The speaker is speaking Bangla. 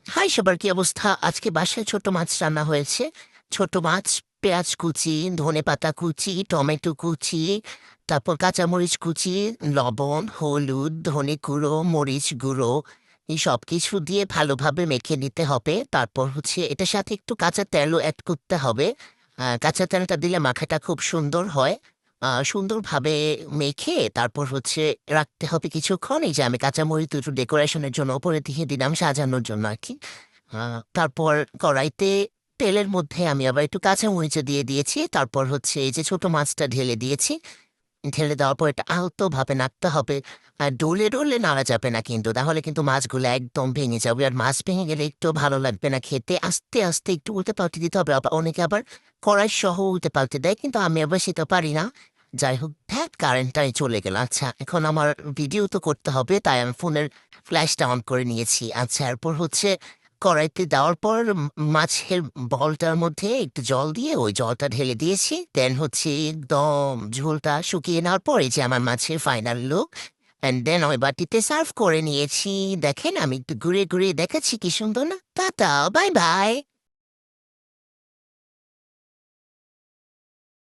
হাই সবার, কি অবস্থা? আজকে বাসায় ছোট মাছ রান্না হয়েছে। ছোট মাছ, পেঁয়াজ কুচি, ধনেপাতা কুচি, টমেটো কুচি, তারপর কাঁচামরিচ কুচি, লবণ, হলুদ, ধনে গুঁড়ো, মরিচ গুঁড়ো, এই সব কিছু দিয়ে ভালোভাবে মেখে নিতে হবে। তারপর এটার সাথে একটু কাঁচা তেলও অ্যাড করতে হবে। কাঁচা তেলটা দিলে মাখাটা খুব সুন্দর হয়। সুন্দরভাবে মেখে তারপর রাখতে হবে কিছুক্ষণ। এই যে আমি কাঁচামরিচ দুটো ডেকোরেশনের জন্য উপরে দিয়ে দিলাম, সাজানোর জন্য আর কি। তারপর কড়াইতে তেলের মধ্যে আমি আবার একটু কাঁচামরিচও দিয়ে দিয়েছি। তারপর এই যে ছোট মাছটা ঢেলে দিয়েছি। ঢেলে দেওয়ার পর এটা আলতোভাবে নাড়তে হবে। আর ডলে ডলে নাড়া যাবে না কিন্তু, তাহলে কিন্তু মাছগুলো একদম ভেঙে যাবে। আর মাছ ভেঙে গেলে একটু ভালো লাগবে না খেতে। আস্তে আস্তে একটু উল্টে পাল্টে দিতে হবে। আবার অনেকে আবার কড়াই সহ উল্টে পাল্টে দেয়, কিন্তু আমি আবার সেটা পারি না। যাই হোক, ধ্যাত কারেন্টটাই চলে গেল। আচ্ছা, এখন আমার ভিডিও তো করতে হবে, তাই আমি ফোনের ফ্ল্যাশটা অন করে নিয়েছি। আচ্ছা, এরপর কড়াইতে দেওয়ার পর মাছের বলটার মধ্যে একটু জল দিয়ে ওই জলটা ঢেলে দিয়েছি। দেন একদম ঝোলটা শুকিয়ে নেওয়ার পর এই যে আমার মাছের ফাইনাল লুক। অ্যান্ড দেন ওই বাটিতে সার্ভ করে নিয়েছি। দেখেন, আমি একটু ঘুরে ঘুরে দেখাচ্ছি কি সুন্দর না। Tata, bye bye.